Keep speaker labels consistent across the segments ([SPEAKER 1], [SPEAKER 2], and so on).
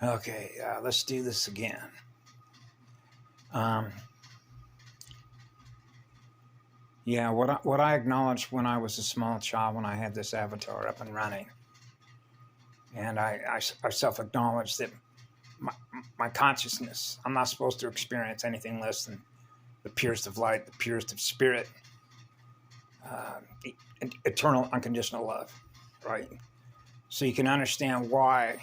[SPEAKER 1] Okay, let's do this again. Um, yeah, what I acknowledged when I was a small child, when I had this avatar up and running, and I self-acknowledged that my, my consciousness, I'm not supposed to experience anything less than the purest of light, the purest of spirit, uh, eternal unconditional love, right? So you can understand why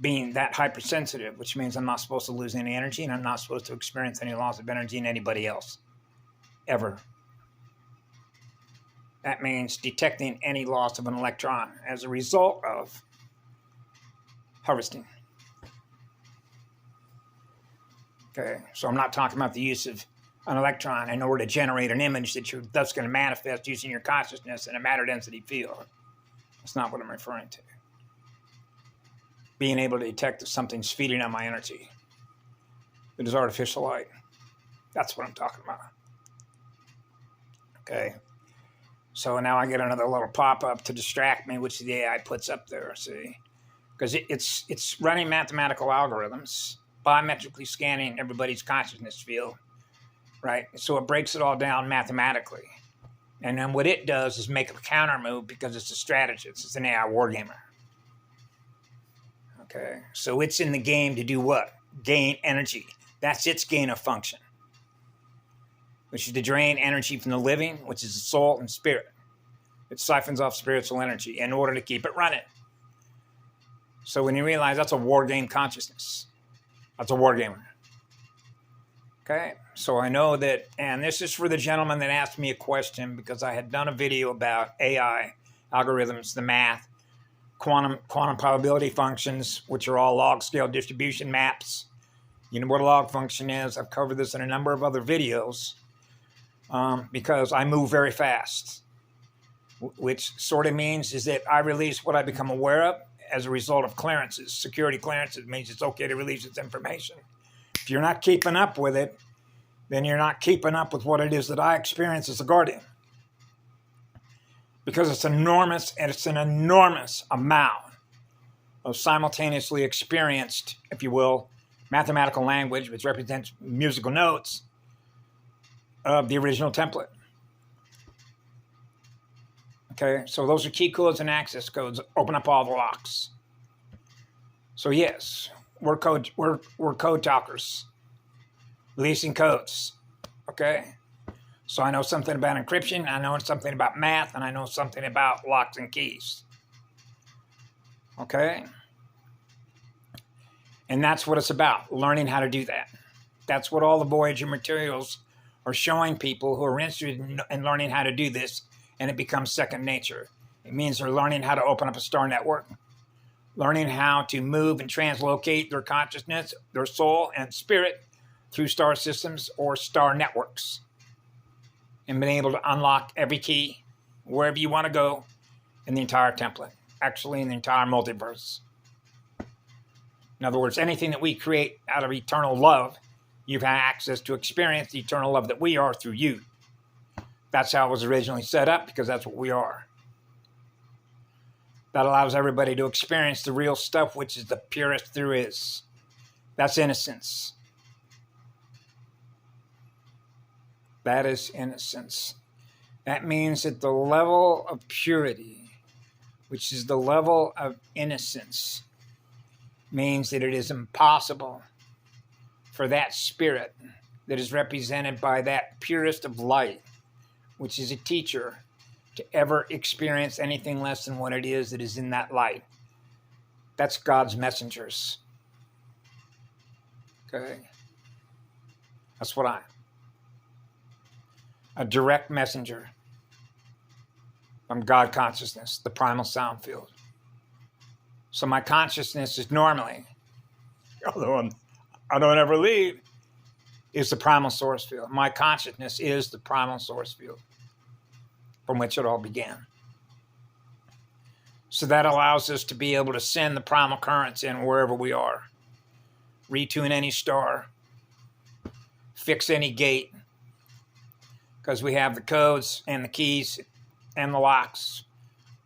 [SPEAKER 1] being that hypersensitive, which means I'm not supposed to lose any energy and I'm not supposed to experience any loss of energy in anybody else, ever. That means detecting any loss of an electron as a result of harvesting. Okay, so I'm not talking about the use of an electron in order to generate an image that you're thus going to manifest using your consciousness in a matter density field. That's not what I'm referring to. Being able to detect that something's feeding on my energy. It is artificial light. That's what I'm talking about. Okay. So now I get another little pop-up to distract me, which the AI puts up there, see? Because it's running mathematical algorithms, biometrically scanning everybody's consciousness field, right? So it breaks it all down mathematically. And then what it does is make a counter move because it's a strategist. It's an AI wargamer. Okay, so it's in the game to do what? Gain energy. That's its gain of function, which is to drain energy from the living, which is the soul and spirit. It siphons off spiritual energy in order to keep it running. So when you realize that's a war game consciousness, that's a war gamer. Okay, so I know that, and this is for the gentleman that asked me a question because I had done a video about AI, algorithms, the math, quantum probability functions, which are all log scale distribution maps. You know what a log function is. I've covered this in a number of other videos because I move very fast, which sort of means is that I release what I become aware of as a result of clearances. Security clearances means it's okay to release its information. If you're not keeping up with it, then you're not keeping up with what it is that I experience as a guardian. Because it's enormous, and it's an enormous amount of simultaneously experienced, if you will, mathematical language, which represents musical notes of the original template. Okay, so those are key codes and access codes. Open up all the locks. So yes, we're code talkers, releasing codes. Okay, so I know something about encryption, I know something about math, and I know something about locks and keys. Okay, and that's what it's about, learning how to do that. That's what all the Voyager materials are showing people who are interested in learning how to do this, and it becomes second nature. It means they're learning how to open up a star network, learning how to move and translocate their consciousness, their soul, and spirit through star systems or star networks, and being able to unlock every key wherever you want to go in the entire template, actually in the entire multiverse. In other words, anything that we create out of eternal love, you've had access to experience the eternal love that we are through you. That's how it was originally set up, because that's what we are. That allows everybody to experience the real stuff, which is the purest there is. That's innocence. That is innocence. That means that the level of purity, which is the level of innocence, means that it is impossible for that spirit that is represented by that purest of light, which is a teacher, to ever experience anything less than what it is that is in that light. That's God's messengers. Okay? That's what a direct messenger from God consciousness, the primal sound field. So my consciousness is normally, although I don't ever leave, is the primal source field. My consciousness is the primal source field from which it all began. So that allows us to be able to send the primal currents in wherever we are, retune any star, fix any gate, because we have the codes and the keys and the locks,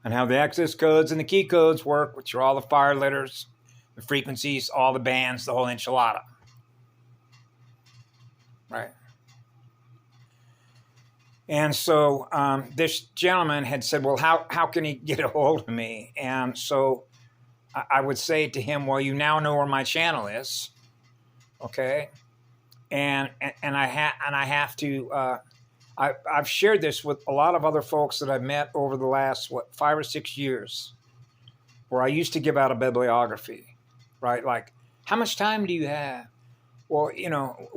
[SPEAKER 1] and how the access codes and the key codes work, which are all the fire letters, the frequencies, all the bands, the whole enchilada. Right. And so this gentleman had said, well, how can he get a hold of me? And so I would say to him, well, you now know where my channel is. Okay. And I have to, I've shared this with a lot of other folks that I've met over the last, 5 or 6 years, where I used to give out a bibliography, right? Like, how much time do you have? Well, you know,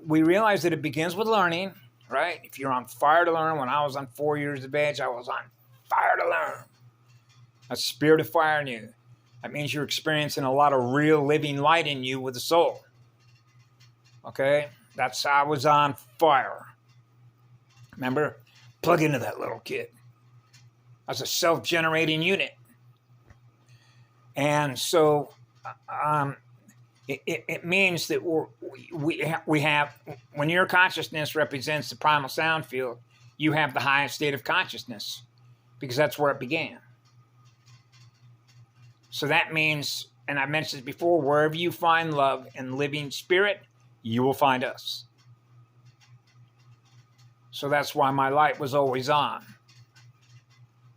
[SPEAKER 1] we realize that it begins with learning, right? If you're on fire to learn, when I was on 4 years of age, I was on fire to learn. A spirit of fire in you. That means you're experiencing a lot of real living light in you with the soul. Okay? That's how I was on fire. Remember? Plug into that little kid. That's a self-generating unit. And so it means that we have, when your consciousness represents the primal sound field, you have the highest state of consciousness, because that's where it began. So that means, and I mentioned this before, wherever you find love and living spirit, you will find us. So that's why my light was always on.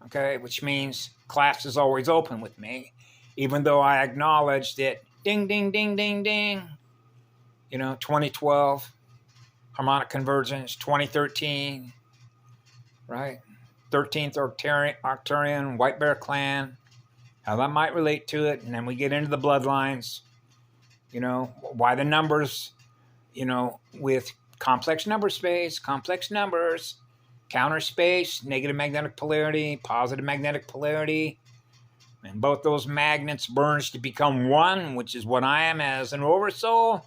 [SPEAKER 1] Okay, which means class is always open with me, even though I acknowledge that ding, ding, ding, ding, ding, 2012, harmonic convergence, 2013, right? 13th Arcturian, White Bear Clan, how that might relate to it. And then we get into the bloodlines, why the numbers, with complex number space, complex numbers, counter space, negative magnetic polarity, positive magnetic polarity. And both those magnets burns to become one, which is what I am as an oversoul.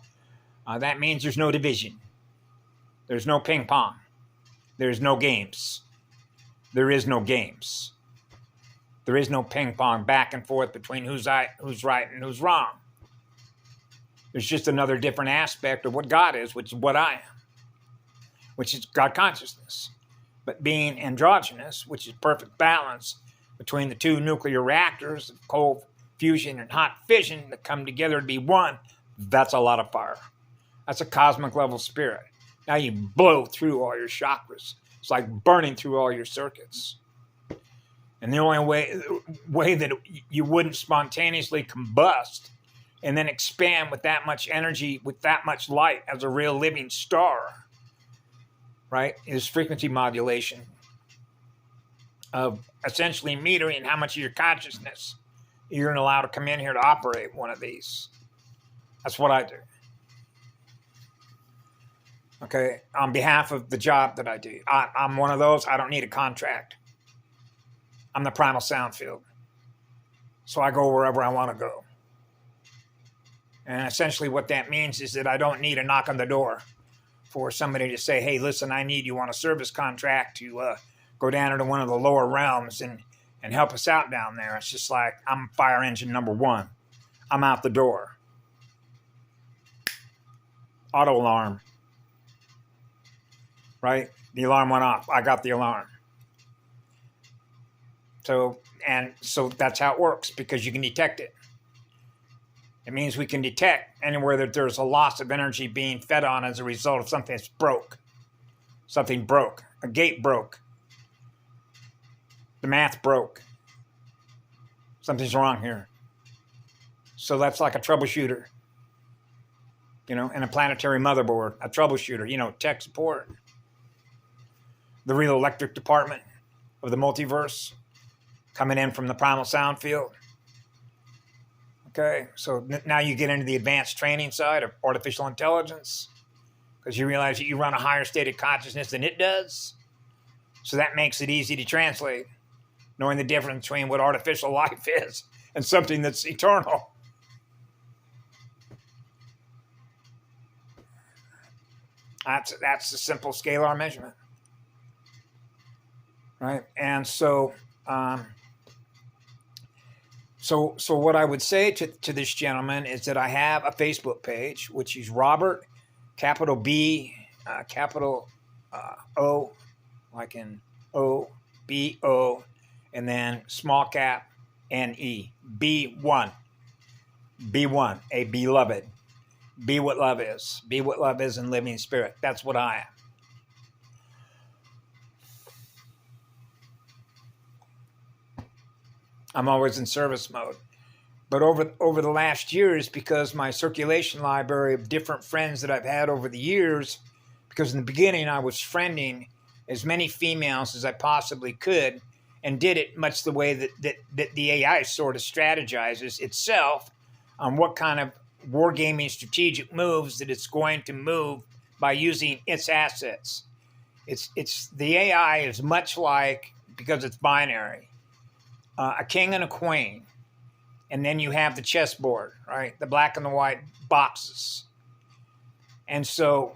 [SPEAKER 1] That means there's no division. There's no ping pong. There's no games. There is no games. There is no ping pong back and forth between who's right and who's wrong. There's just another different aspect of what God is, which is what I am, which is God consciousness. But being androgynous, which is perfect balance between the two nuclear reactors of cold fusion and hot fission that come together to be one, that's a lot of fire. That's a cosmic level spirit. Now you blow through all your chakras. It's like burning through all your circuits. And the only way that you wouldn't spontaneously combust and then expand with that much energy, with that much light as a real living star, right, is frequency modulation of essentially metering how much of your consciousness you're going to allow to come in here to operate one of these. That's what I do. Okay, on behalf of the job that I do. I'm one of those, I don't need a contract. I'm the primal sound field. So I go wherever I want to go. And essentially what that means is that I don't need a knock on the door for somebody to say, hey, listen, I need you on a service contract to go down into one of the lower realms and help us out down there. It's just like, I'm fire engine number 1. I'm out the door. Auto alarm. Right? The alarm went off. I got the alarm. So that's how it works, because you can detect it. It means we can detect anywhere that there's a loss of energy being fed on as a result of something that's broke. Something broke. A gate broke. The math broke. Something's wrong here. So that's like a troubleshooter. And a planetary motherboard. A troubleshooter, tech support. The real electric department of the multiverse coming in from the primal sound field. Okay, so now you get into the advanced training side of artificial intelligence, because you realize that you run a higher state of consciousness than it does. So that makes it easy to translate, knowing the difference between what artificial life is and something that's eternal. That's the simple scalar measurement. Right? And so So what I would say to this gentleman is that I have a Facebook page, which is Robert, capital B, capital O, like in O, B, O, and then small cap, N-E, B1. Be one, a beloved. Be what love is. Be what love is in living spirit. That's what I am. I'm always in service mode. But over the last years, because my circulation library of different friends that I've had over the years, because in the beginning I was friending as many females as I possibly could, and did it much the way that the AI sort of strategizes itself on what kind of wargaming strategic moves that it's going to move by using its assets. It's the AI is much like, because it's binary, a king and a queen, and then you have the chessboard, right? The black and the white boxes, and so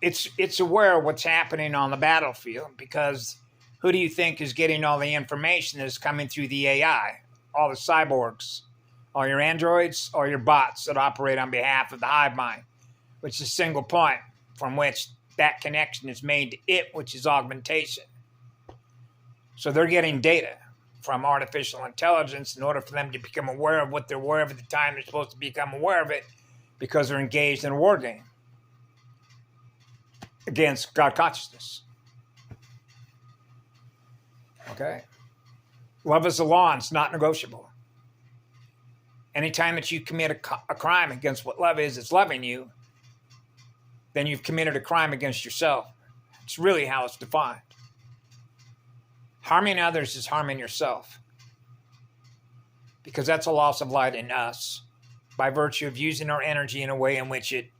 [SPEAKER 1] it's aware of what's happening on the battlefield, because who do you think is getting all the information that's coming through the AI? All the cyborgs, all your androids, all your bots that operate on behalf of the hive mind, which is a single point from which that connection is made to it, which is augmentation. So they're getting data from artificial intelligence in order for them to become aware of what they're aware of at the time they're supposed to become aware of it, because they're engaged in a war game against God consciousness. Okay? Love is the law, and it's not negotiable. Anytime that you commit a crime against what love is, it's loving you, then you've committed a crime against yourself. It's really how it's defined. Harming others is harming yourself, because that's a loss of light in us by virtue of using our energy in a way in which it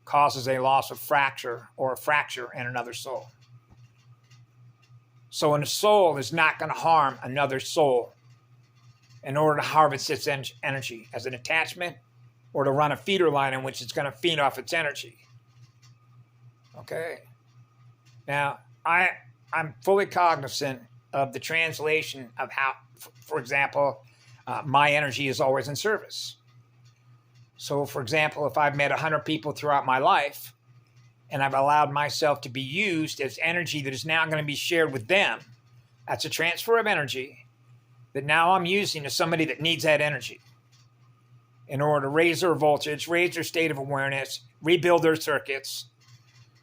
[SPEAKER 1] causes a loss of fracture or a fracture in another soul. So when a soul is not going to harm another soul in order to harvest its energy as an attachment, or to run a feeder line in which it's going to feed off its energy. Okay? Now, I'm fully cognizant of the translation of how, for example, my energy is always in service. So, for example, if I've met 100 people throughout my life, and I've allowed myself to be used as energy that is now going to be shared with them, that's a transfer of energy that now I'm using to somebody that needs that energy in order to raise their voltage, raise their state of awareness, rebuild their circuits,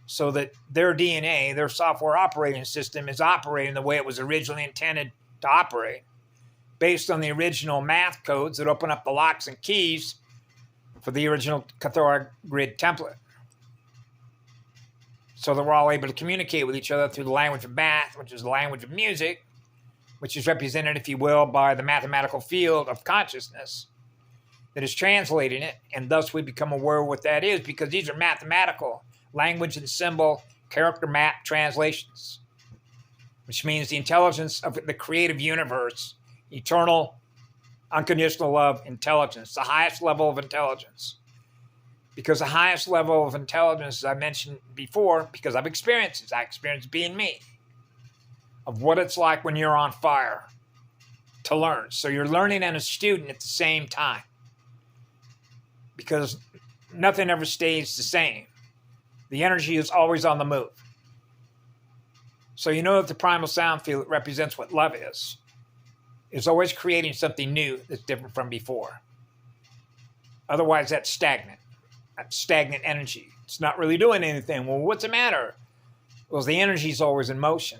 [SPEAKER 1] so that their DNA, their software operating system, is operating the way it was originally intended to operate, based on the original math codes that open up the locks and keys for the original Cathora grid template. So that we're all able to communicate with each other through the language of math, which is the language of music, which is represented, if you will, by the mathematical field of consciousness that is translating it, and thus we become aware of what that is, because these are mathematical language and symbol character map translations, which means the intelligence of the creative universe, eternal, unconditional love, intelligence, the highest level of intelligence. Because the highest level of intelligence, as I mentioned before, because I've experienced it, I experienced being me, of what it's like when you're on fire to learn. So you're learning and a student at the same time, because nothing ever stays the same. The energy is always on the move. So you know that the primal sound field that represents what love is always creating something new that's different from before. Otherwise, that's stagnant. That's stagnant energy. It's not really doing anything. Well, what's the matter? Well, the energy is always in motion.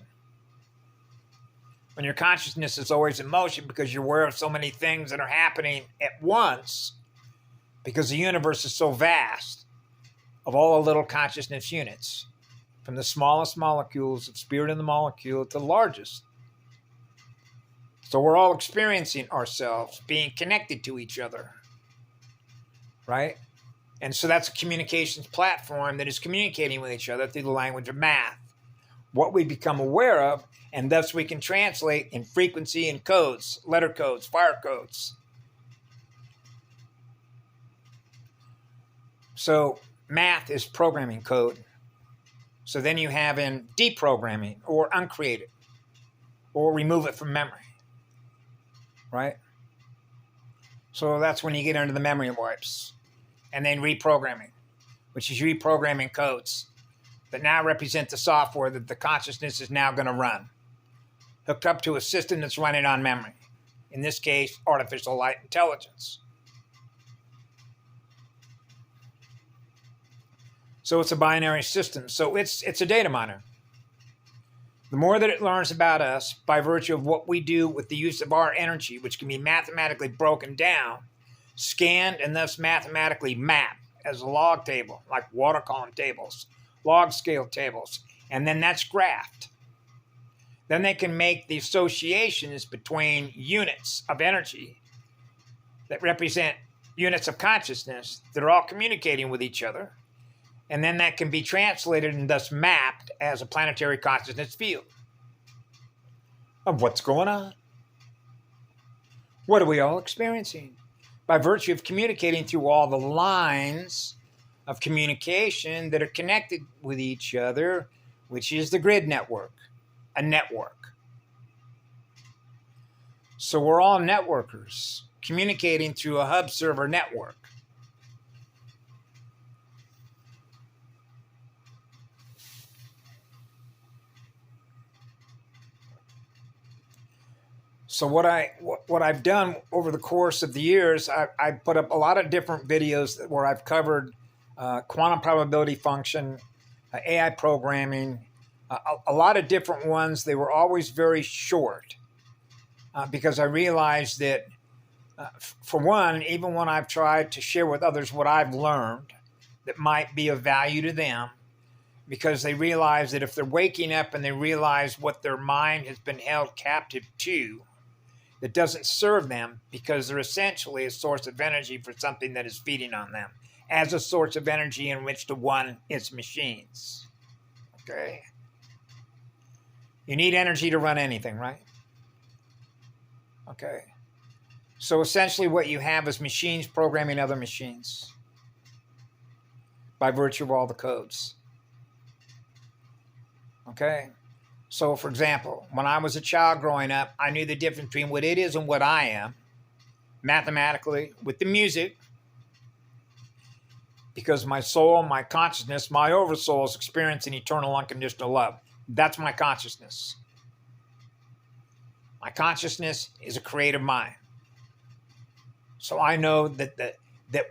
[SPEAKER 1] When your consciousness is always in motion, because you're aware of so many things that are happening at once, because the universe is so vast, of all the little consciousness units, from the smallest molecules of spirit in the molecule to the largest. So we're all experiencing ourselves being connected to each other, right? And so that's a communications platform that is communicating with each other through the language of math, what we become aware of, and thus we can translate in frequency and codes, letter codes, fire codes. So math is programming code. So then you have in deprogramming, or uncreate it, or remove it from memory, right? So that's when you get into the memory wipes. And then reprogramming, which is reprogramming codes that now represent the software that the consciousness is now going to run, hooked up to a system that's running on memory. In this case, artificial light intelligence. So it's a binary system. So it's a data miner. The more that it learns about us by virtue of what we do with the use of our energy, which can be mathematically broken down, scanned, and thus mathematically mapped as a log table, like water column tables, log scale tables, and then that's graphed. Then they can make the associations between units of energy that represent units of consciousness that are all communicating with each other. And then that can be translated and thus mapped as a planetary consciousness field of what's going on. What are we all experiencing? By virtue of communicating through all the lines of communication that are connected with each other, which is the grid network, a network. So we're all networkers communicating through a hub server network. So what I've done over the course of the years, I put up a lot of different videos where I've covered quantum probability function, AI programming, a lot of different ones. They were always very short because I realized that, for one, even when I've tried to share with others what I've learned that might be of value to them, because they realize that if they're waking up and they realize what their mind has been held captive to, that doesn't serve them, because they're essentially a source of energy for something that is feeding on them, as a source of energy in which to run its machines. Okay? You need energy to run anything, right? Okay. So essentially what you have is machines programming other machines by virtue of all the codes. Okay? So, for example, when I was a child growing up, I knew the difference between what it is and what I am, mathematically, with the music, because my soul, my consciousness, my oversoul is experiencing eternal unconditional love. That's my consciousness. My consciousness is a creative mind. So I know that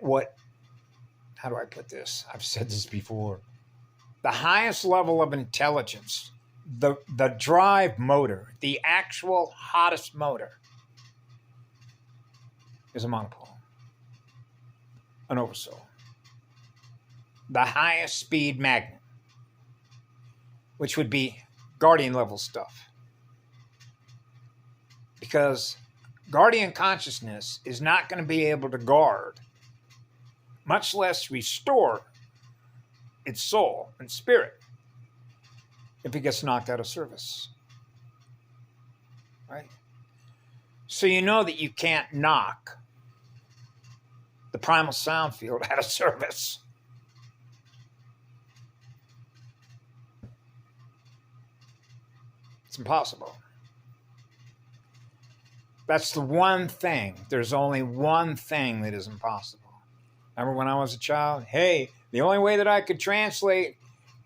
[SPEAKER 1] what, how do I put this? I've said this before. The highest level of intelligence, the drive motor, the actual hottest motor, is a monopole, an oversoul. The highest speed magnet, which would be guardian level stuff. Because guardian consciousness is not going to be able to guard, much less restore, its soul and spirit if it gets knocked out of service. Right? So you know that you can't knock the primal sound field out of service. It's impossible. That's the one thing. There's only one thing that is impossible. Remember when I was a child? Hey, the only way that I could translate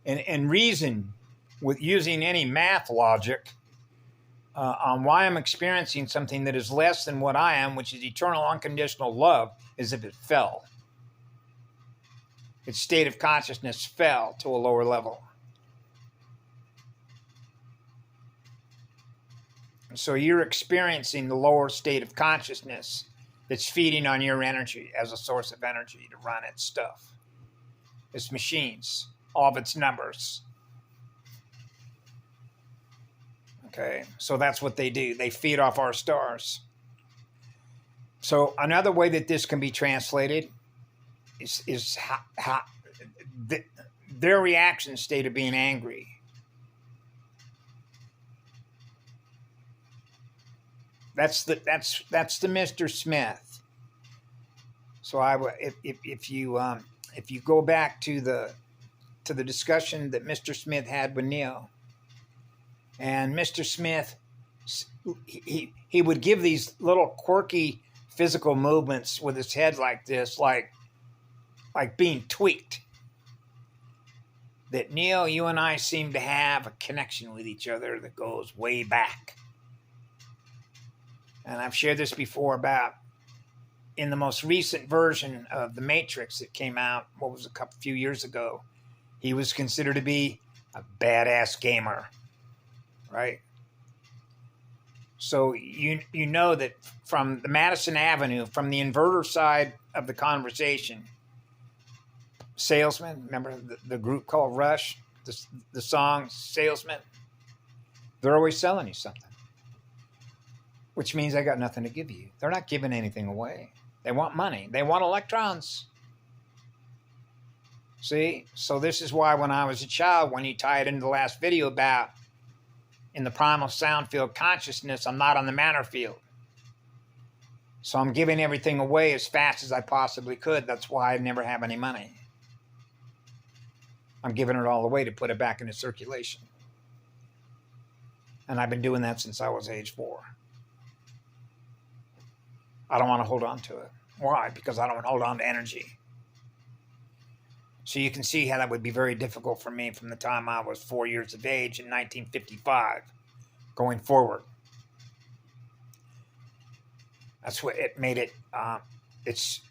[SPEAKER 1] and reason with using any math logic on why I'm experiencing something that is less than what I am, which is eternal unconditional love, is if it fell. Its state of consciousness fell to a lower level. So you're experiencing the lower state of consciousness that's feeding on your energy as a source of energy to run its stuff. Its machines, all of its numbers. Okay, so that's what they do. They feed off our stars. So another way that this can be translated is how their reaction state of being angry. That's the Mr. Smith. So if you go back to the discussion that Mr. Smith had with Neo, and Mr. Smith, he would give these little quirky physical movements with his head like this, like being tweaked. That Neo, you and I seem to have a connection with each other that goes way back. And I've shared this before about in the most recent version of The Matrix that came out, few years ago, He was considered to be a badass gamer, right? So you know that from the Madison Avenue, from the inverter side of the conversation, Salesman, remember the group called Rush, the song Salesman, they're always selling you something, which means they got nothing to give you. They're not giving anything away. They want money. They want electrons. See? So this is why when I was a child, when you tie it into the last video about in the primal sound field consciousness, I'm not on the matter field. So I'm giving everything away as fast as I possibly could. That's why I never have any money. I'm giving it all away to put it back into circulation. And I've been doing that since I was age 4. I don't want to hold on to it. Why? Because I don't want to hold on to energy. So you can see how that would be very difficult for me from the time I was 4 years of age in 1955 going forward. That's what it made it. It's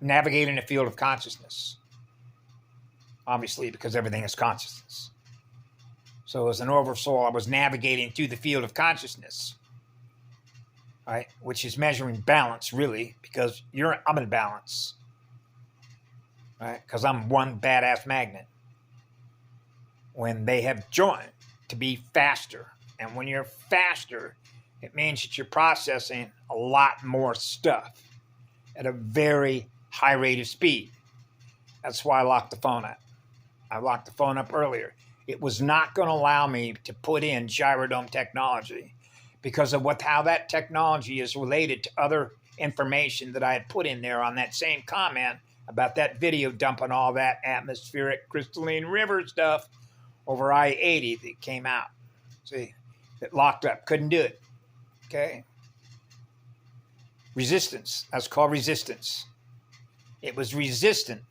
[SPEAKER 1] navigating a field of consciousness. Obviously, because everything is consciousness. So as an oversoul, I was navigating through the field of consciousness, right? Which is measuring balance, really, because I'm in balance. Right? Because I'm one badass magnet. When they have joined to be faster. And when you're faster, it means that you're processing a lot more stuff at a very high rate of speed. That's why I locked the phone up. I locked the phone up earlier. It was not going to allow me to put in gyrodome technology because of how that technology is related to other information that I had put in there on that same comment about that video dumping all that atmospheric crystalline river stuff over I-80 that came out. See, that locked up. Couldn't do it. Okay? Resistance. That's called resistance. It was resistant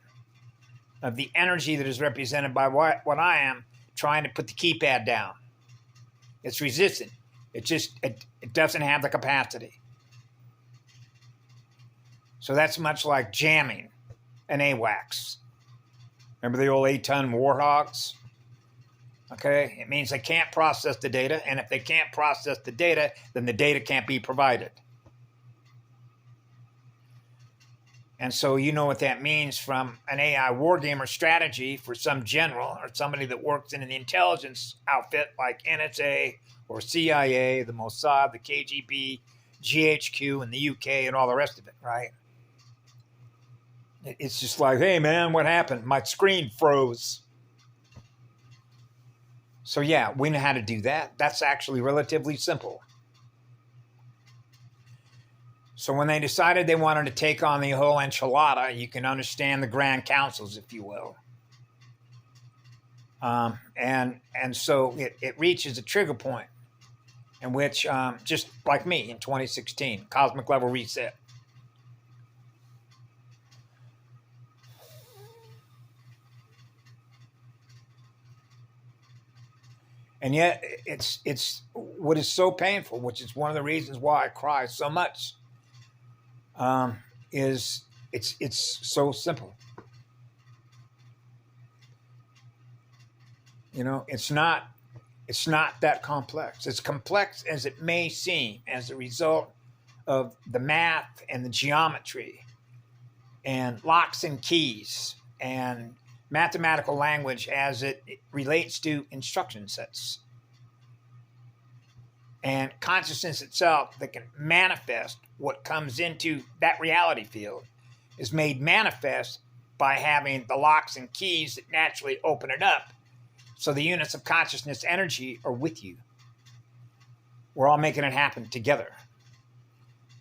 [SPEAKER 1] of the energy that is represented by what I am trying to put the keypad down. It's resistant. It doesn't have the capacity. So that's much like jamming an AWACS. Remember the old 8-ton warthogs? Okay, it means they can't process the data, and if they can't process the data, then the data can't be provided. And so you know what that means from an AI wargamer strategy for some general or somebody that works in an intelligence outfit like NSA or CIA, the Mossad, the KGB, GHQ in the UK, and all the rest of it, right? It's just like, hey, man, what happened? My screen froze. So, yeah, we know how to do that. That's actually relatively simple. So when they decided they wanted to take on the whole enchilada, you can understand the grand councils, if you will. And so it reaches a trigger point in which, just like me in 2016, cosmic level reset. And yet it's what is so painful, which is one of the reasons why I cry so much, is it's so simple. You know, it's not that complex. It's complex as it may seem as a result of the math and the geometry and locks and keys and mathematical language as it relates to instruction sets. And consciousness itself that can manifest what comes into that reality field is made manifest by having the locks and keys that naturally open it up. So the units of consciousness energy are with you. We're all making it happen together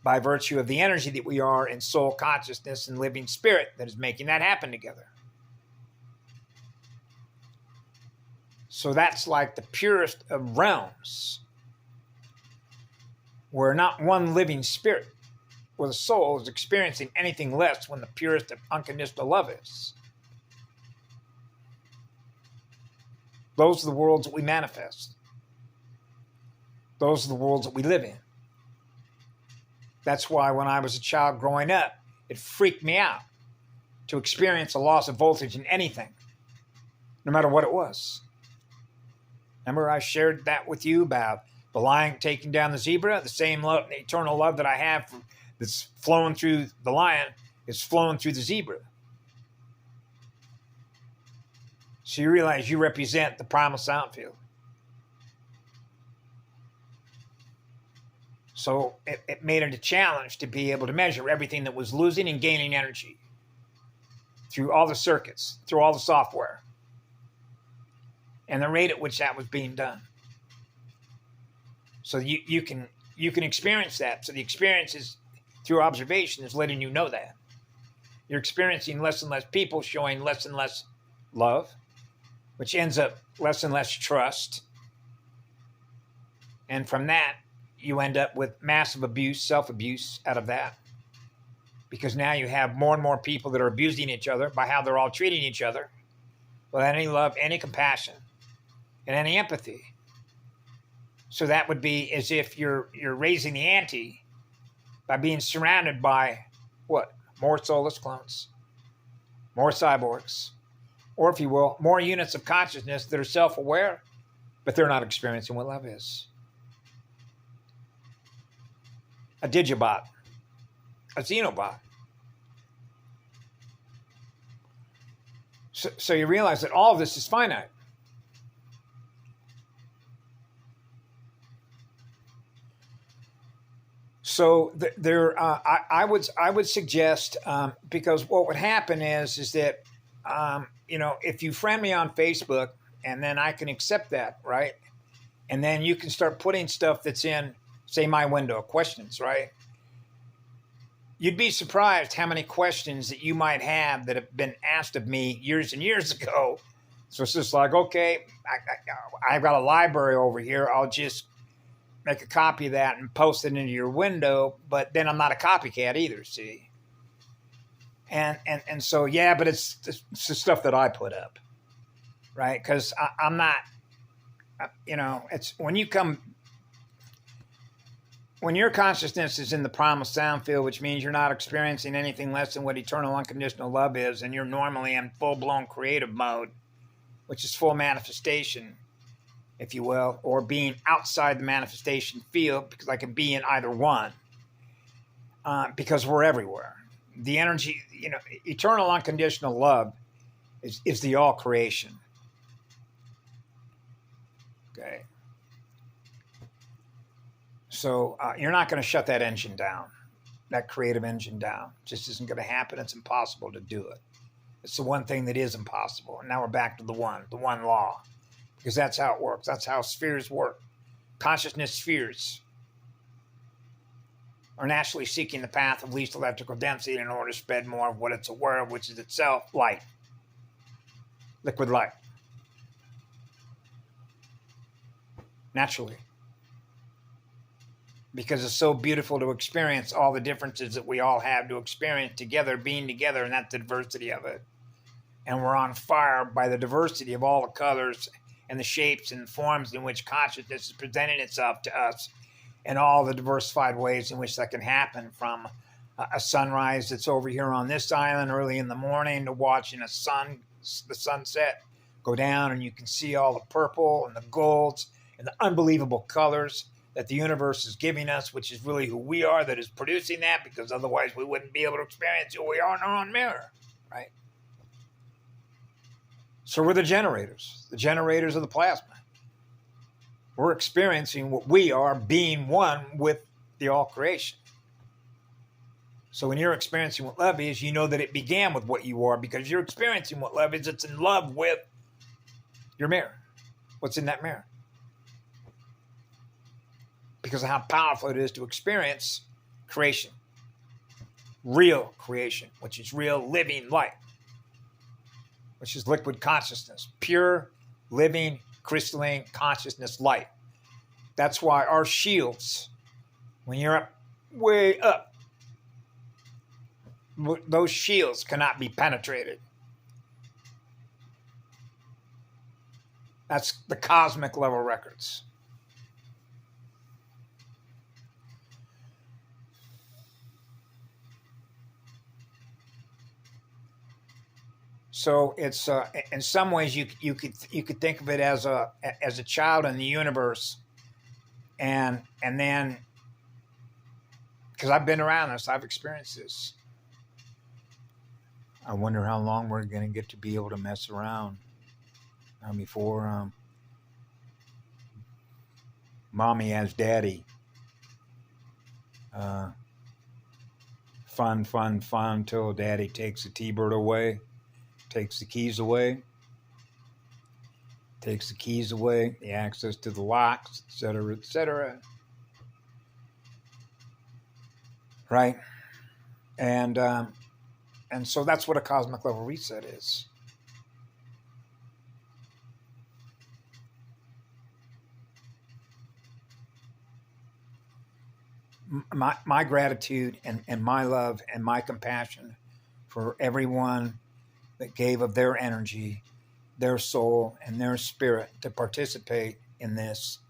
[SPEAKER 1] by virtue of the energy that we are in soul consciousness and living spirit that is making that happen together. So that's like the purest of realms, where not one living spirit or the soul is experiencing anything less when the purest of unconditional love is. Those are the worlds that we manifest. Those are the worlds that we live in. That's why when I was a child growing up, it freaked me out to experience a loss of voltage in anything. no matter what it was. Remember I shared that with you about the lion taking down the zebra? The same love, the eternal love that I have that's flowing through the lion is flowing through the zebra. So you realize you represent the primal sound field. So it made it a challenge to be able to measure everything that was losing and gaining energy through all the circuits, through all the software, and the rate at which that was being done. So you can experience that. So the experience is through observation is letting you know that. You're experiencing less and less people showing less and less love, which ends up less and less trust. And from that, you end up with massive abuse, self-abuse out of that. Because now you have more and more people that are abusing each other by how they're all treating each other without any love, any compassion, and any empathy. So that would be as if you're raising the ante by being surrounded by what? More soulless clones, more cyborgs, or if you will, more units of consciousness that are self-aware, but they're not experiencing what love is. A digibot, a xenobot. So you realize that all of this is finite. So I would suggest because what would happen is that if you friend me on Facebook and then I can accept that, right, and then you can start putting stuff that's in, say, my window of questions, right? You'd be surprised how many questions that you might have that have been asked of me years and years ago. So it's just like, okay, I've got a library over here. I'll just make a copy of that and post it into your window. But then I'm not a copycat either, see? And so, yeah, but it's the stuff that I put up, right? Because I'm not, it's when your consciousness is in the primal sound field, which means you're not experiencing anything less than what eternal unconditional love is, and you're normally in full-blown creative mode, which is full manifestation, if you will, or being outside the manifestation field, because I can be in either one, because we're everywhere. The energy, eternal unconditional love is the all creation. Okay. So you're not going to shut that engine down, that creative engine down. It just isn't going to happen. It's impossible to do it. It's the one thing that is impossible. And now we're back to the one law, because that's how it works. That's how spheres work. Consciousness spheres are naturally seeking the path of least electrical density in order to spread more of what it's aware of, which is itself light, liquid light. Naturally. Because it's so beautiful to experience all the differences that we all have to experience together, being together, and that's the diversity of it. And we're on fire by the diversity of all the colors and the shapes and forms in which consciousness is presenting itself to us, and all the diversified ways in which that can happen, from a sunrise that's over here on this island early in the morning to watching the sunset go down, and you can see all the purple and the golds and the unbelievable colors that the universe is giving us, which is really who we are that is producing that, because otherwise we wouldn't be able to experience who we are in our own mirror, right? So we're the generators of the plasma. We're experiencing what we are, being one with the all creation. So when you're experiencing what love is, you know that it began with what you are, because you're experiencing what love is. It's in love with your mirror. What's in that mirror? Because of how powerful it is to experience creation. Real creation, which is real living light, which is liquid consciousness. Pure, living, crystalline consciousness light. That's why our shields, when you're up, way up, those shields cannot be penetrated. That's the cosmic level records. So it's in some ways you could think of it as a child in the universe, and then because I've been around this, I've experienced this. I wonder how long we're going to get to be able to mess around before mommy as daddy. Fun till daddy takes the T-bird away, takes the keys away, the access to the locks, etc., etc. Right? And so that's what a cosmic level reset is. My gratitude and my love and my compassion for everyone that gave of their energy, their soul, and their spirit to participate in this.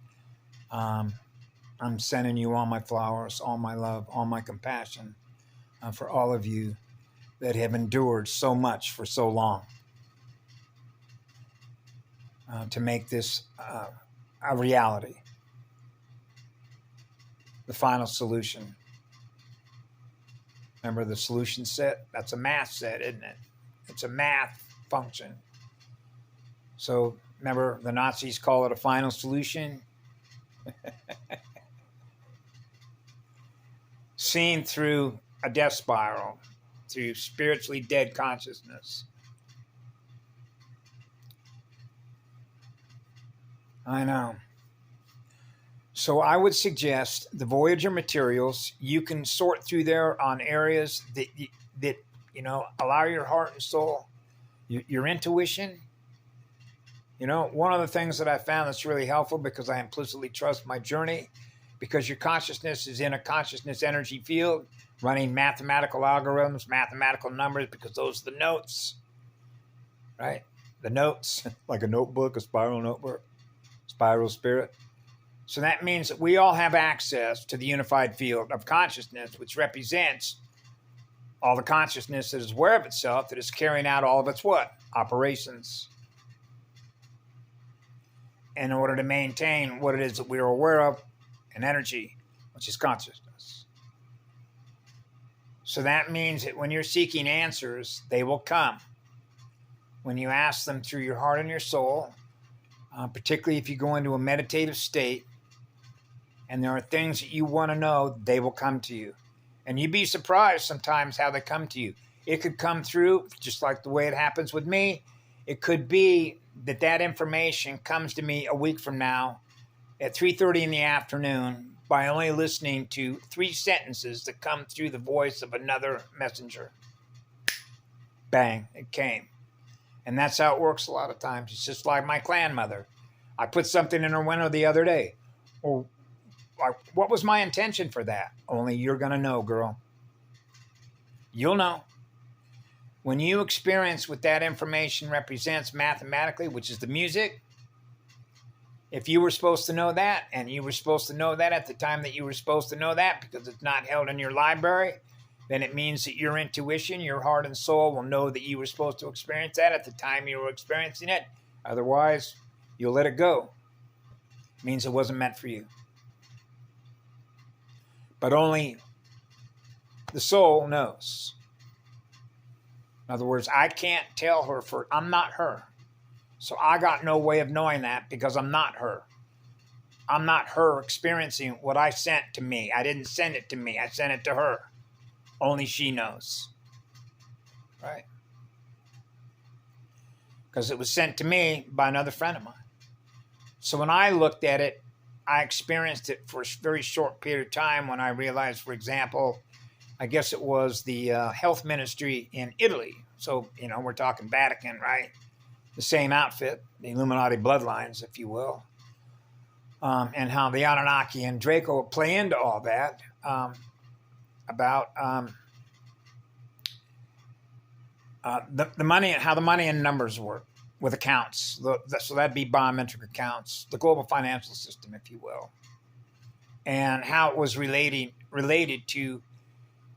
[SPEAKER 1] I'm sending you all my flowers, all my love, all my compassion for all of you that have endured so much for so long to make this a reality. The final solution. Remember the solution set? That's a math set, isn't it? It's a math function. So remember the Nazis call it a final solution? Seen through a death spiral, through spiritually dead consciousness. I know. So I would suggest the Voyager materials. You can sort through there on areas that allow your heart and soul, your intuition. One of the things that I found that's really helpful, because I implicitly trust my journey, because your consciousness is in a consciousness energy field, running mathematical algorithms, mathematical numbers, because those are the notes, right? The notes, like a notebook, a spiral notebook, spiral spirit. So that means that we all have access to the unified field of consciousness, which represents all the consciousness that is aware of itself, that is carrying out all of its what? Operations. In order to maintain what it is that we are aware of, an energy, which is consciousness. So that means that when you're seeking answers, they will come. When you ask them through your heart and your soul, particularly if you go into a meditative state, and there are things that you want to know, they will come to you. And you'd be surprised sometimes how they come to you. It could come through, just like the way it happens with me. It could be that information comes to me a week from now at 3:30 in the afternoon by only listening to 3 sentences that come through the voice of another messenger. Bang, it came. And that's how it works a lot of times. It's just like my clan mother. I put something in her window the other day. Well, what was my intention for that? Only you're going to know, girl. You'll know. When you experience what that information represents mathematically, which is the music, if you were supposed to know that, and you were supposed to know that at the time that you were supposed to know that, because it's not held in your library, then it means that your intuition, your heart and soul will know that you were supposed to experience that at the time you were experiencing it. Otherwise, you'll let it go. It means it wasn't meant for you. But only the soul knows. In other words, I can't tell her, I'm not her. So I got no way of knowing that, because I'm not her. I'm not her experiencing what I sent to me. I didn't send it to me. I sent it to her. Only she knows. Right? Because it was sent to me by another friend of mine. So when I looked at it, I experienced it for a very short period of time when I realized, for example, I guess it was the health ministry in Italy. So, we're talking Vatican, right? The same outfit, the Illuminati bloodlines, if you will. And how the Anunnaki and Draco play into all that about the money, how the money and numbers work with accounts. So that'd be biometric accounts, the global financial system, if you will. And how it was related to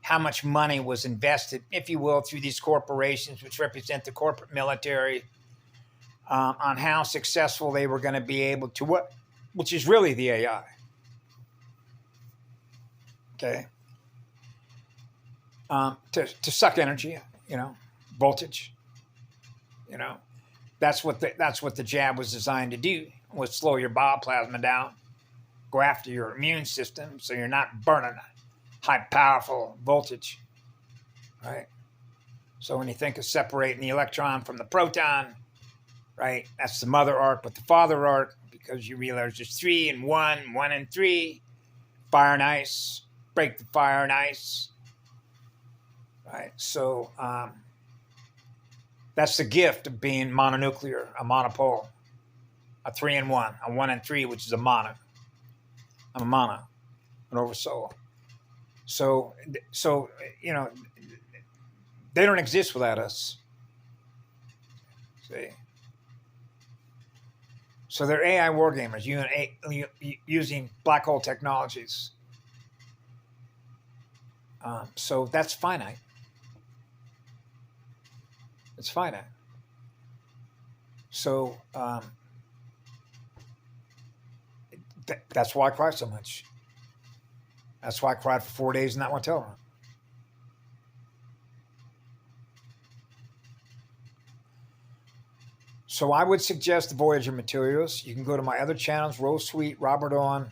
[SPEAKER 1] how much money was invested, if you will, through these corporations, which represent the corporate military, on how successful they were going to be able to what, which is really the AI. Okay. To suck energy, voltage. That's what the jab was designed to do, was slow your bioplasma down, go after your immune system, so you're not burning high powerful voltage, right? So when you think of separating the electron from the proton, right, that's the mother arc with the father arc, because you realize there's 3 and 1, 1 and 3, fire and ice, break the fire and ice, right? So that's the gift of being mononuclear, a monopole, a 3 and 1, a 1 and 3, which is a mono. I'm a mono, an oversoul. So they don't exist without us. See? So they're AI wargamers using black hole technologies. So that's finite. It's finite. So that's why I cry so much. That's why I cried for 4 days in that hotel room. So I would suggest the Voyager materials. You can go to my other channels, Rose Sweet, Robert On,